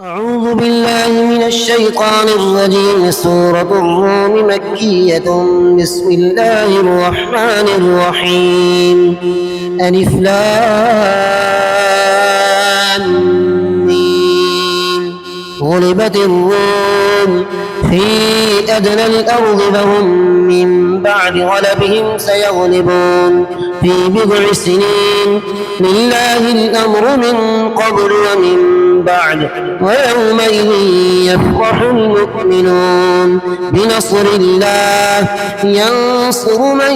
أعوذ بالله من الشيطان الرجيم. سورة الروم مكية. بسم الله الرحمن الرحيم. ألف لام ميم. غلبت الروم في أدنى الأرض فهم من بعد غلبهم سيغلبون في بضع سنين. لله الأمر من قبل ومن بعد، ويومئذ يفرح المؤمنون بنصر الله. ينصر من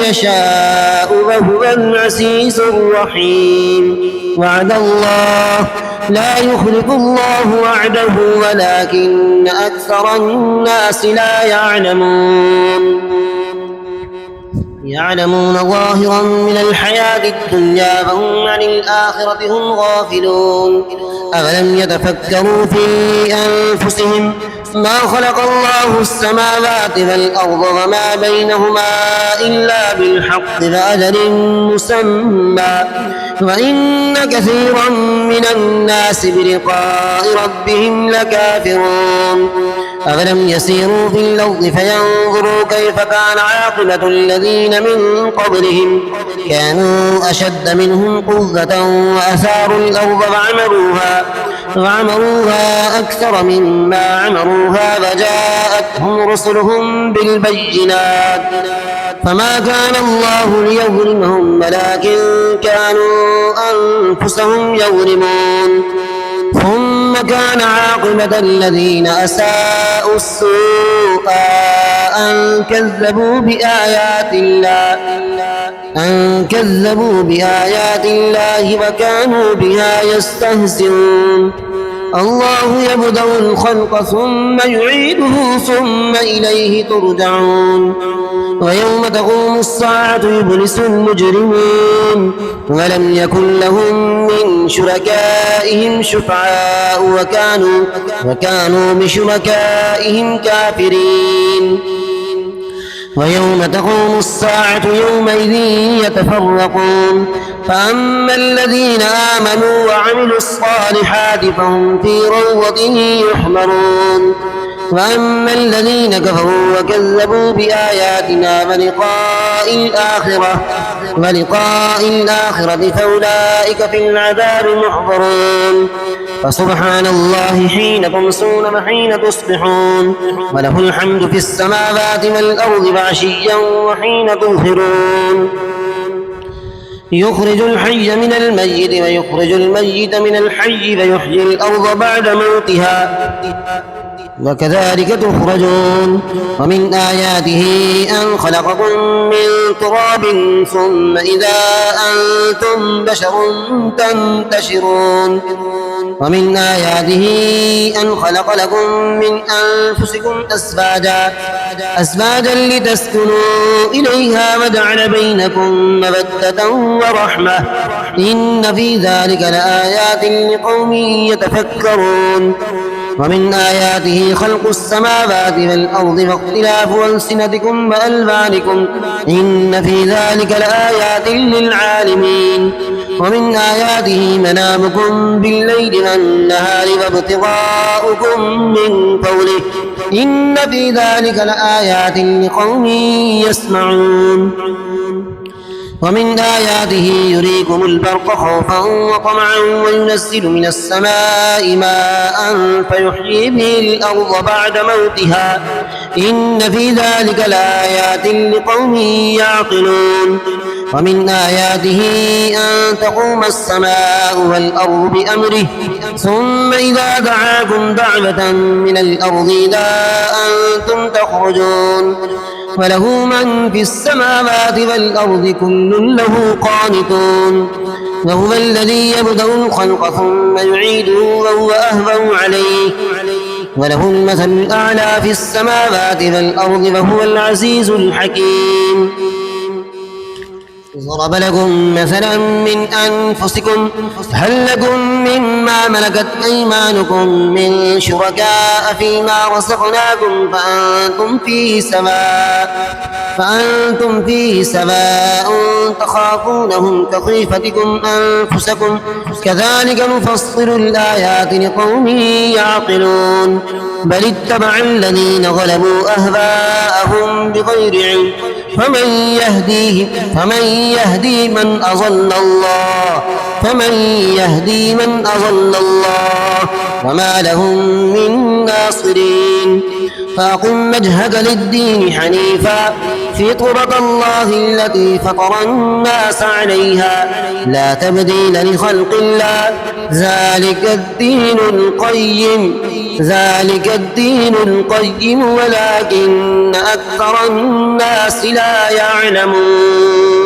يشاء وهو العزيز الرحيم. وعد الله لا يخلف الله وعده ولكن أكثر الناس لا يعلمون ظاهرا من الحياة الدنيا فهم عن الآخرة هم غافلون. أفلم يتفكروا في أنفسهم ما خلق الله السماوات والأرض وما بينهما إلا بالحق وأجل مسمى، وإن كثيرا من الناس بلقاء ربهم لكافرون. أفلم يسيروا في الأرض فينظروا كيف كان عاقبة الذين من قبلهم كانوا أشد منهم قوة وأثاروا الأرض وعمروها أكثر مما عمروها وجاءتهم رسلهم بالبينات فما كان الله ليظلمهم ولكن كانوا أنفسهم يظلمون. ثم كان عاقبة الذين أساءوا السوء أن كذبوا بآيات الله وكانوا بها يستهزئون. الله يبدأ الخلق ثم يعيده ثم إليه ترجعون. ويوم تقوم الساعة يبلس المجرمون ولم يكن لهم من شركائهم شفعاء وكانوا بشركائهم كافرين. ويوم تقوم الساعة يومئذ يتفرقون. فأما الذين آمنوا وعملوا الصالحات فهم في روضة يحبرون. وأما الذين كفروا وكذبوا بآياتنا ولقاء الآخرة فأولئك في العذاب محضرون. فسبحان الله حين تمسون وحين تصبحون وله الحمد في السماوات والأرض وعشيا وحين تظهرون. يخرج الحي من الميت ويخرج الميت من الحي ويحيي الأرض بعد موتها وكذلك تخرجون. ومن آياته أن خلقكم من تراب ثم إذا أنتم بشر تنتشرون. ومن آياته أن خلق لكم من أنفسكم أزواجا لتسكنوا إليها وجعل بينكم مودة ورحمة إن في ذلك لآيات لقوم يتفكرون. ومن آياته خلق السماوات والأرض واختلاف ألسنتكم وألوانكم إن في ذلك لآيات للعالمين. ومن آياته منامكم بالليل والنهار وابتغاؤكم من فضله إن في ذلك لآيات لقوم يسمعون. ومن آياته يريكم البرق خوفا وطمعا وينزل من السماء ماء فيحيي به الأرض بعد موتها إن في ذلك لآيات لقوم يعقلون. ومن آياته أن تقوم السماء والأرض بأمره ثم إذا دعاكم دعوة من الأرض إذا أنتم تخرجون. وله من في السماوات والأرض كل له قانتون. وهو الذي يبدأ الخلق ثم يعيده وهو أهون عليه وله المثل الأعلى في السماوات والأرض وهو العزيز الحكيم. ضرب لكم مثلا من أنفسكم هل لكم مما مما ملكت أيمانكم من شركاء فيما رزقناكم فأنتم فيه سواء تخافونهم كخيفتكم أنفسكم كذلك نفصل الآيات لقوم يعقلون بل اتبع الذين غلبوا أهواءهم بغير علم فمن يهدي من أضل الله وما لهم من ناصرين فأقم وجهك للدين حنيفا فطرة الله التي فطر الناس عليها لا تبديل لخلق الله ذلك الدين القيم ولكن أكثر الناس لا يعلمون